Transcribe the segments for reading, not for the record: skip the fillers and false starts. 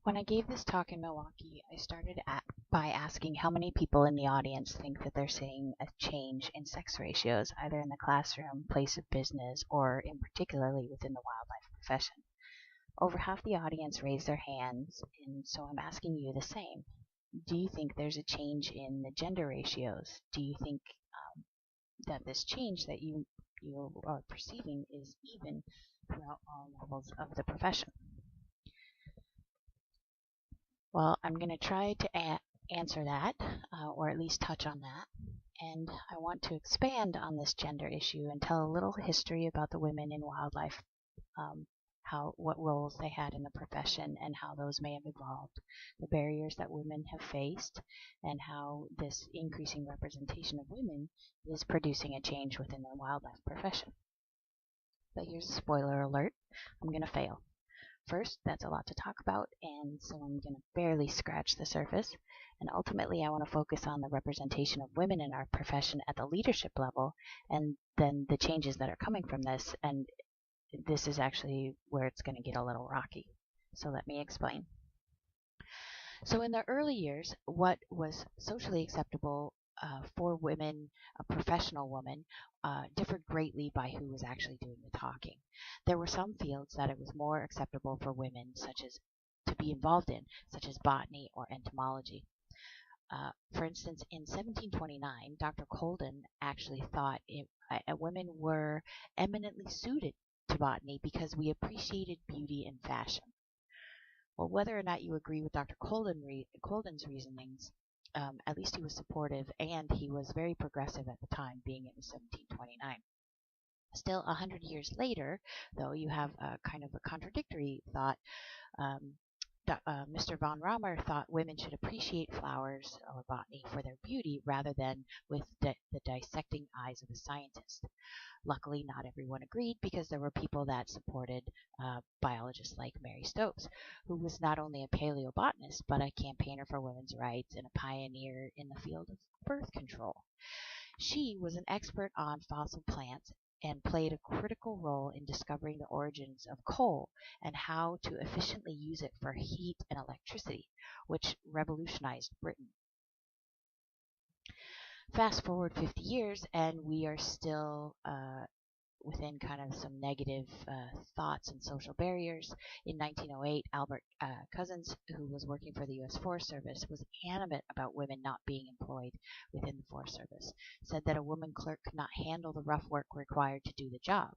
When I gave this talk in Milwaukee, I started by asking how many people in the audience think that they're seeing a change in sex ratios, either in the classroom, place of business, or in particularly within the wildlife profession. Over half the audience raised their hands, and so I'm asking you the same. Do you think there's a change in the gender ratios? Do you think that this change that you are perceiving is even throughout all levels of the profession? Well, I'm going to try to answer that, or at least touch on that. And I want to expand on this gender issue and tell a little history about the women in wildlife, what roles they had in the profession and how those may have evolved, the barriers that women have faced, and how this increasing representation of women is producing a change within the wildlife profession. But here's a spoiler alert, I'm going to fail. First, that's a lot to talk about, and so I'm going to barely scratch the surface. And ultimately, I want to focus on the representation of women in our profession at the leadership level, and then the changes that are coming from this. And this is actually where it's going to get a little rocky. So let me explain. So in the early years, what was socially acceptable for women, a professional woman, differed greatly by who was actually doing the talking. There were some fields that it was more acceptable for women, such as to be involved in, such as botany or entomology. For instance, in 1729, Dr. Colden actually thought women were eminently suited to botany because we appreciated beauty and fashion. Well, whether or not you agree with Dr. Colden's reasonings, at least he was supportive, and he was very progressive at the time, being it was 1729. Still, 100 years later, though, you have a kind of a contradictory thought. Mr. von Raumer thought women should appreciate flowers or botany for their beauty rather than with the dissecting eyes of a scientist. Luckily, not everyone agreed because there were people that supported biologists like Mary Stopes, who was not only a paleobotanist but a campaigner for women's rights and a pioneer in the field of birth control. She was an expert on fossil plants and played a critical role in discovering the origins of coal and how to efficiently use it for heat and electricity, which revolutionized Britain. Fast forward 50 years, and we are still within kind of some negative thoughts and social barriers. In 1908, Albert Cousins, who was working for the U.S. Forest Service, was animate about women not being employed within the Forest Service, said that a woman clerk could not handle the rough work required to do the job,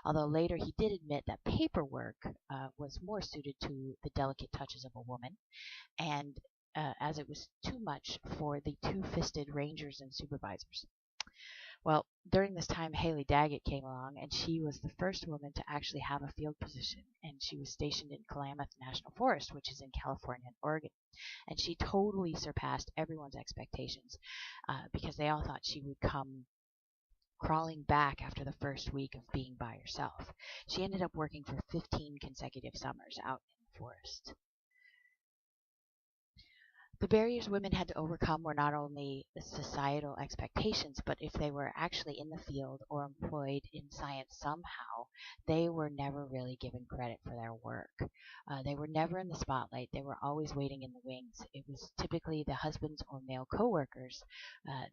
although later he did admit that paperwork was more suited to the delicate touches of a woman, and as it was too much for the two-fisted rangers and supervisors. Well, during this time, Haley Daggett came along, and she was the first woman to actually have a field position, and she was stationed in Klamath National Forest, which is in California and Oregon. And she totally surpassed everyone's expectations because they all thought she would come crawling back after the first week of being by herself. She ended up working for 15 consecutive summers out in the forest. The barriers women had to overcome were not only societal expectations, but if they were actually in the field or employed in science somehow, they were never really given credit for their work. They were never in the spotlight. They were always waiting in the wings. It was typically the husbands or male coworkers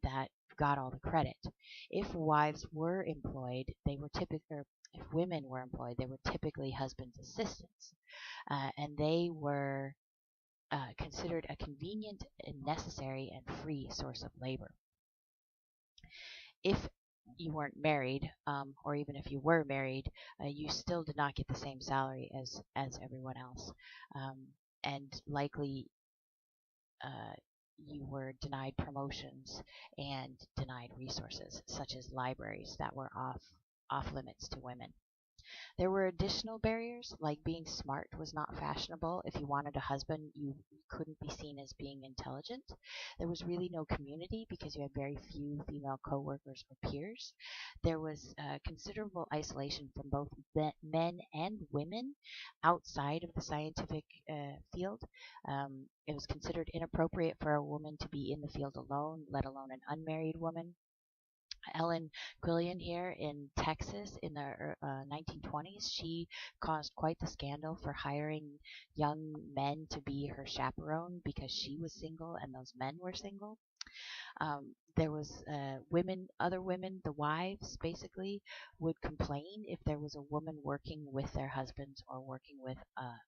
that got all the credit. If wives were employed, they were typically, if women were employed, they were typically husbands' assistants, and they were considered a convenient and necessary and free source of labor. If you weren't married, or even if you were married, you still did not get the same salary as everyone else, and likely you were denied promotions and denied resources, such as libraries that were off limits to women. There were additional barriers, like being smart was not fashionable. If you wanted a husband, you couldn't be seen as being intelligent. There was really no community because you had very few female coworkers or peers. There was considerable isolation from both men and women outside of the scientific field. It was considered inappropriate for a woman to be in the field alone, let alone an unmarried woman. Ellen Quillian here in Texas in the 1920s, she caused quite the scandal for hiring young men to be her chaperone because she was single and those men were single. There was other women, the wives basically, would complain if there was a woman working with their husbands or working with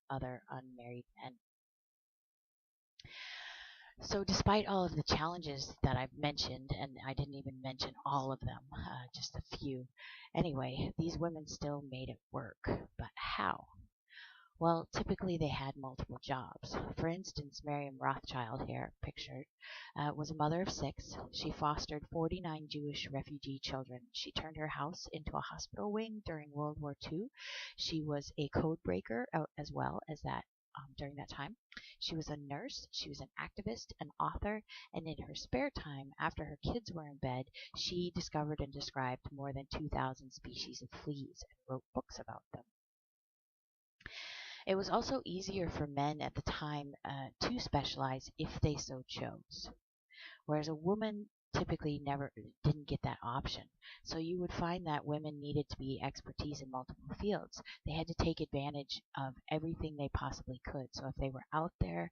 other unmarried men. So despite all of the challenges that I've mentioned, and I didn't even mention all of them, just a few, anyway, these women still made it work. But how? Well, typically they had multiple jobs. For instance, Miriam Rothschild, here pictured, was a mother of 6. She fostered 49 Jewish refugee children. She turned her house into a hospital wing during World War II. She was a code breaker as well as that during that time. She was a nurse, she was an activist, an author, and in her spare time, after her kids were in bed, she discovered and described more than 2,000 species of fleas and wrote books about them. It was also easier for men at the time to specialize if they so chose, whereas a woman typically never didn't get that option. So you would find that women needed to be expertise in multiple fields. They had to take advantage of everything they possibly could. So if they were out there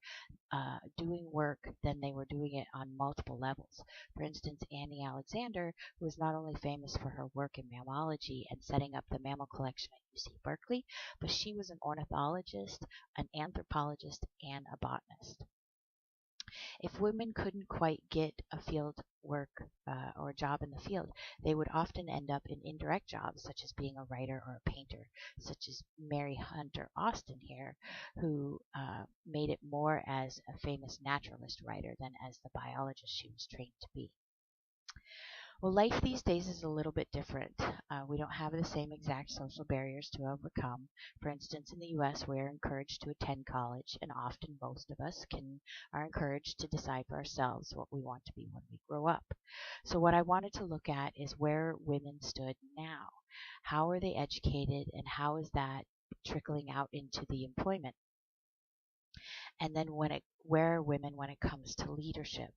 doing work, then they were doing it on multiple levels. For instance, Annie Alexander was not only famous for her work in mammalogy and setting up the mammal collection at UC Berkeley, but she was an ornithologist, an anthropologist, and a botanist. If women couldn't quite get a field work or a job in the field, they would often end up in indirect jobs, such as being a writer or a painter, such as Mary Hunter Austin here, who made it more as a famous naturalist writer than as the biologist she was trained to be. Well, life these days is a little bit different. We don't have the same exact social barriers to overcome. For instance, in the U.S., we're encouraged to attend college, and often most of us are encouraged to decide for ourselves what we want to be when we grow up. So what I wanted to look at is where women stood now. How are they educated, and how is that trickling out into the employment? And then where are women when it comes to leadership?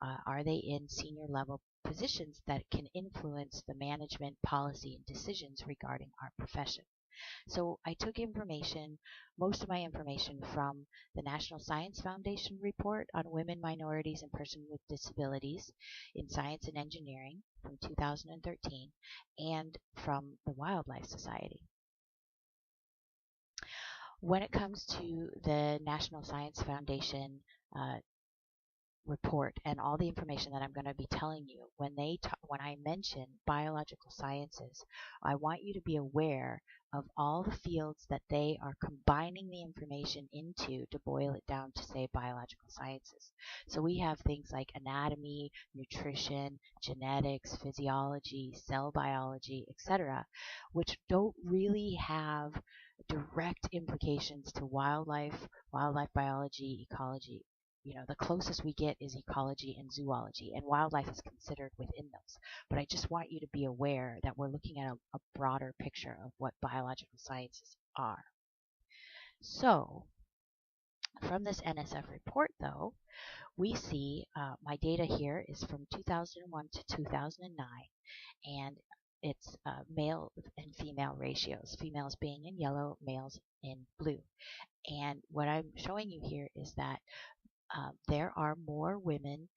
Are they in senior level positions that can influence the management policy and decisions regarding our profession? So I took most of my information from the National Science Foundation report on women, minorities, and persons with disabilities in science and engineering from 2013 and from the Wildlife Society. When it comes to the National Science Foundation report and all the information that I'm going to be telling you, when I mention biological sciences, I want you to be aware of all the fields that they are combining the information into to boil it down to, say, biological sciences. So we have things like anatomy, nutrition, genetics, physiology, cell biology, etc., which don't really have direct implications to wildlife biology, ecology. The closest we get is ecology and zoology, and wildlife is considered within those. But I just want you to be aware that we're looking at a broader picture of what biological sciences are. So, from this NSF report, though, we see my data here is from 2001 to 2009, and it's male and female ratios, females being in yellow, males in blue. And what I'm showing you here is that there are more women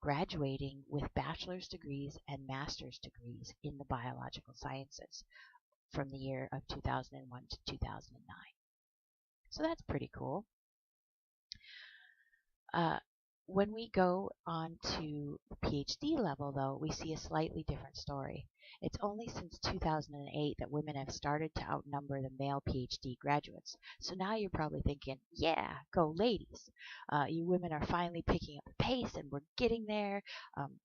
graduating with bachelor's degrees and master's degrees in the biological sciences from the year of 2001 to 2009. So that's pretty cool. When we go on to the PhD level, though, we see a slightly different story. It's only since 2008 that women have started to outnumber the male PhD graduates. So now you're probably thinking, yeah, go ladies. You women are finally picking up the pace and we're getting there.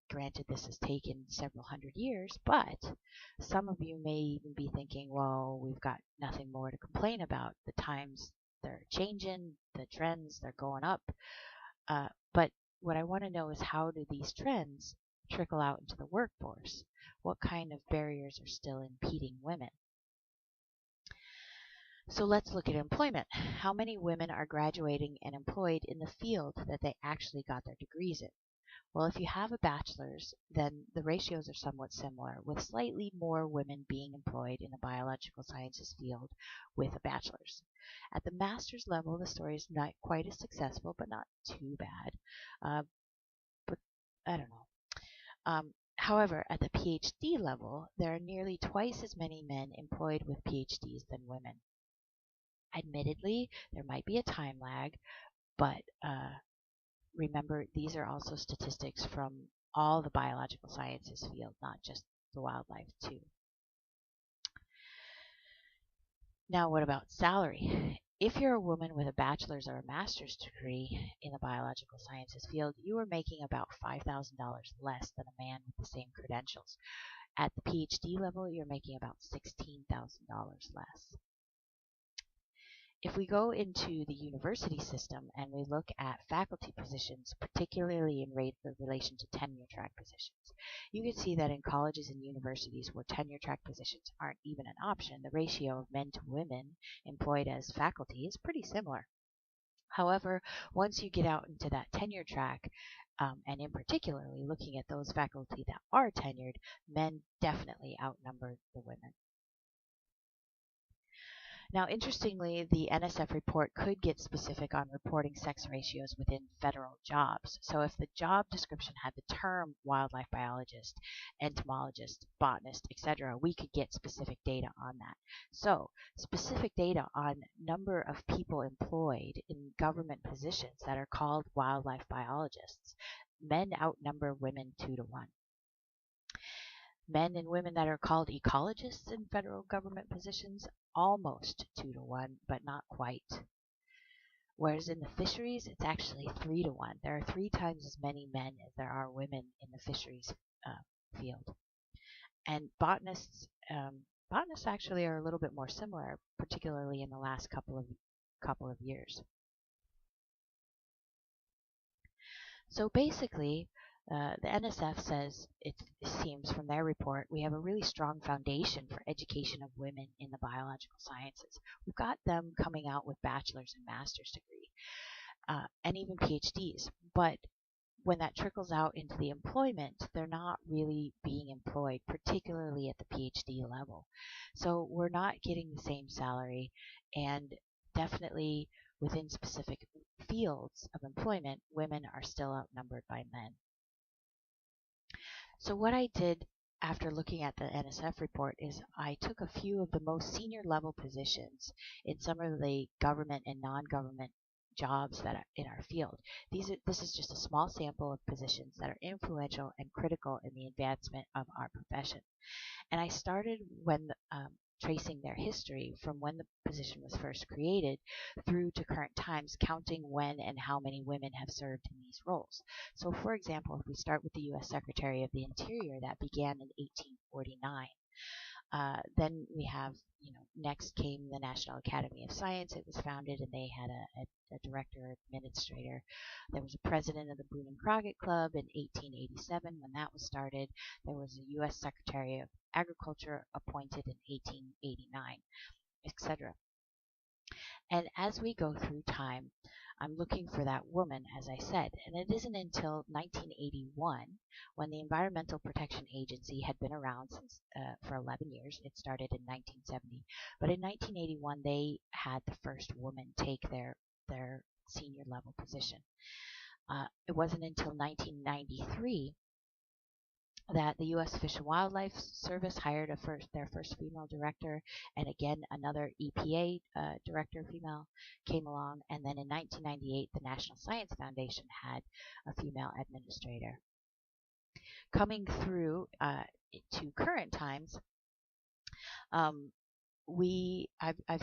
Granted, this has taken several hundred years, but some of you may even be thinking, well, we've got nothing more to complain about. The times, they're changing, the trends, they're going up. But what I want to know is, how do these trends trickle out into the workforce? What kind of barriers are still impeding women? So let's look at employment. How many women are graduating and employed in the field that they actually got their degrees in? Well, if you have a bachelor's, then the ratios are somewhat similar, with slightly more women being employed in the biological sciences field with a bachelor's. At the master's level, the story is not quite as successful, but not too bad. But I don't know. However, at the PhD level, there are nearly twice as many men employed with PhDs than women. Admittedly, there might be a time lag, but remember, these are also statistics from all the biological sciences field, not just the wildlife too. Now, what about salary? If you're a woman with a bachelor's or a master's degree in the biological sciences field, you are making about $5,000 less than a man with the same credentials. At the PhD level, you're making about $16,000 less. If we go into the university system and we look at faculty positions, particularly in relation to tenure track positions, you can see that in colleges and universities where tenure track positions aren't even an option, the ratio of men to women employed as faculty is pretty similar. However, once you get out into that tenure track, and in particularly looking at those faculty that are tenured, men definitely outnumber the women. Now, interestingly, the NSF report could get specific on reporting sex ratios within federal jobs. So if the job description had the term wildlife biologist, entomologist, botanist, etc., we could get specific data on that. So specific data on number of people employed in government positions that are called wildlife biologists. Men outnumber women 2-to-1. Men and women that are called ecologists in federal government positions, almost 2-to-1, but not quite. Whereas in the fisheries, it's actually 3-to-1. There are 3 times as many men as there are women in the fisheries field. And botanists actually are a little bit more similar, particularly in the last couple of years. So basically, the NSF says, it seems from their report, we have a really strong foundation for education of women in the biological sciences. We've got them coming out with bachelor's and master's degree, and even PhDs. But when that trickles out into the employment, they're not really being employed, particularly at the PhD level. So we're not getting the same salary, and definitely within specific fields of employment, women are still outnumbered by men. So what I did after looking at the NSF report is I took a few of the most senior level positions in some of the government and non-government jobs that are in our field. This is just a small sample of positions that are influential and critical in the advancement of our profession. And I started when tracing their history from when the position was first created through to current times, counting when and how many women have served in these roles. So for example, if we start with the U.S. Secretary of the Interior, that began in 1849. Then we have, next came the National Academy of Science. It was founded and they had a director, administrator. There was a president of the Boone and Crockett Club in 1887 when that was started. There was a U.S. Secretary of Agriculture appointed in 1889, etc. And as we go through time, I'm looking for that woman, as I said, and it isn't until 1981 when the Environmental Protection Agency had been around since for 11 years. It started in 1970, but in 1981 they had the first woman take their senior level position. It wasn't until 1993 that the U.S. Fish and Wildlife Service hired their first female director, and again another EPA director female came along, and then in 1998 the National Science Foundation had a female administrator. Coming through to current times, I've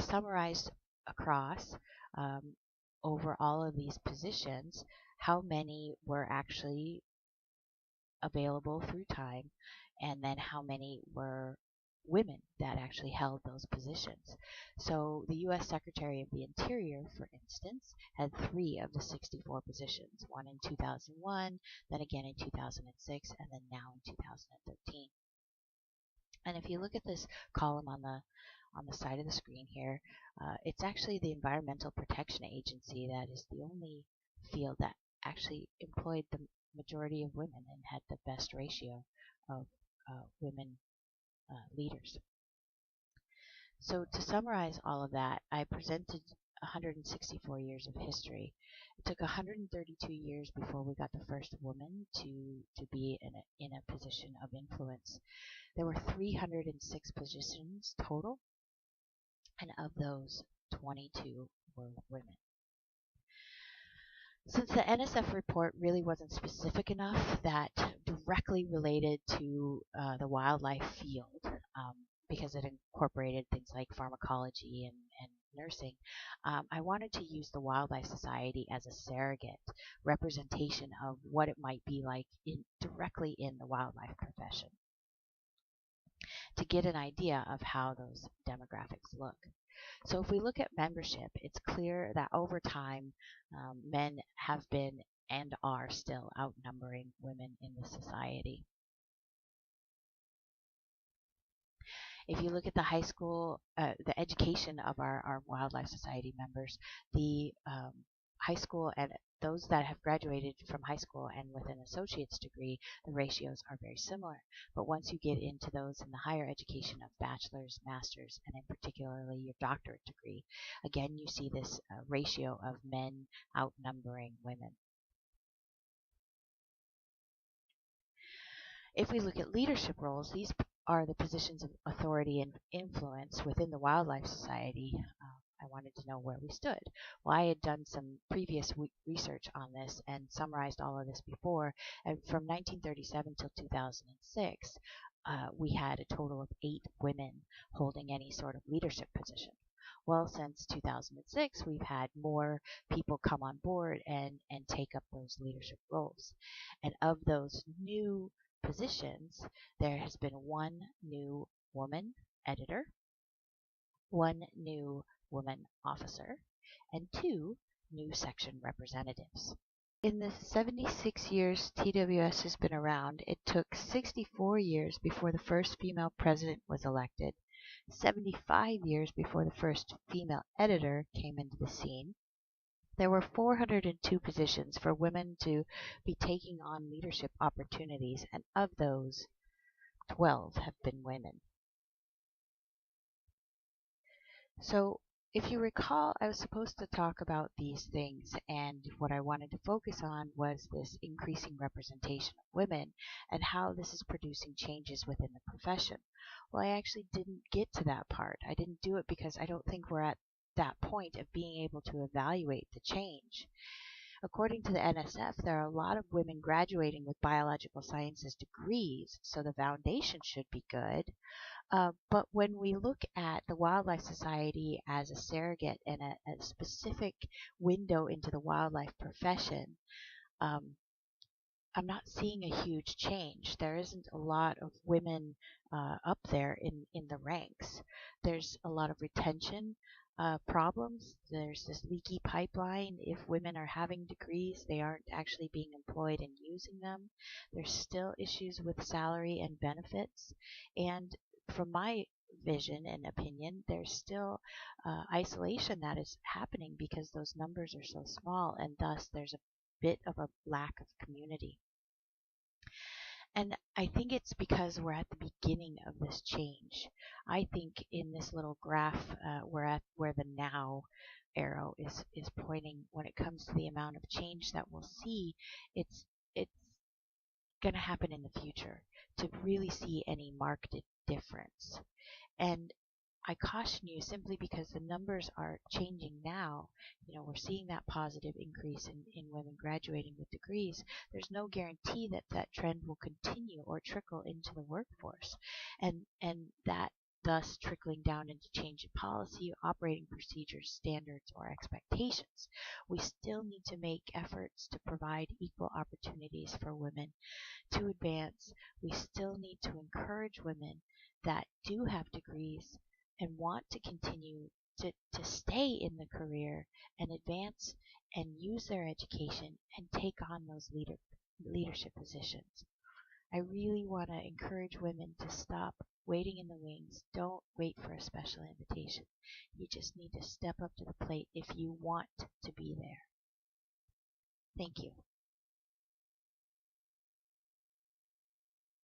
summarized across over all of these positions how many were actually available through time, and then how many were women that actually held those positions. So the U.S. Secretary of the Interior, for instance, had 3 of the 64 positions, one in 2001, then again in 2006, and then now in 2013. And if you look at this column on the side of the screen here, it's actually the Environmental Protection Agency that is the only field that actually employed the majority of women and had the best ratio of women leaders. So to summarize all of that, I presented 164 years of history. It took 132 years before we got the first woman to be in a position of influence. There were 306 positions total, and of those, 22 were women. Since the NSF report really wasn't specific enough that directly related to the wildlife field, because it incorporated things like pharmacology and nursing, I wanted to use the Wildlife Society as a surrogate representation of what it might be like directly in the wildlife profession, to get an idea of how those demographics look. So if we look at membership, it's clear that over time, men have been and are still outnumbering women in the society. If you look at the high school, the education of our Wildlife Society members, the high school and those that have graduated from high school and with an associate's degree, the ratios are very similar. But once you get into those in the higher education of bachelor's, master's, and in particularly your doctorate degree, again, you see this ratio of men outnumbering women. If we look at leadership roles, these are the positions of authority and influence within the Wildlife Society. I wanted to know where we stood. Well, I had done some previous research on this and summarized all of this before. And from 1937 till 2006, we had a total of 8 women holding any sort of leadership position. Well, since 2006, we've had more people come on board and take up those leadership roles. And of those new positions, there has been 1 new woman editor, 1 new woman officer, and 2 new section representatives. In the 76 years TWS has been around, it took 64 years before the first female president was elected, 75 years before the first female editor came into the scene. There were 402 positions for women to be taking on leadership opportunities, and of those, 12 have been women. So, if you recall, I was supposed to talk about these things, and what I wanted to focus on was this increasing representation of women and how this is producing changes within the profession. Well, I actually didn't get to that part. I didn't do it because I don't think we're at that point of being able to evaluate the change. According to the NSF, there are a lot of women graduating with biological sciences degrees, so the foundation should be good. But when we look at the Wildlife Society as a surrogate and a specific window into the wildlife profession, I'm not seeing a huge change. There isn't a lot of women up there in the ranks. There's a lot of retention problems. There's this leaky pipeline. If women are having degrees, they aren't actually being employed and using them. There's still issues with salary and benefits. And from my vision and opinion, there's still isolation that is happening because those numbers are so small, and thus there's a bit of a lack of community. And I think it's because we're at the beginning of this change. I think in this little graph, we're at where the now arrow is pointing when it comes to the amount of change that we'll see. It's going to happen in the future to really see any marked difference. And I caution you simply because the numbers are changing now. We're seeing that positive increase in women graduating with degrees. There's no guarantee that that trend will continue or trickle into the workforce. And that thus trickling down into change in policy, operating procedures, standards, or expectations. We still need to make efforts to provide equal opportunities for women to advance. We still need to encourage women that do have degrees and want to continue to stay in the career and advance and use their education and take on those leadership positions. I really want to encourage women to stop waiting in the wings. Don't wait for a special invitation. You just need to step up to the plate if you want to be there. Thank you.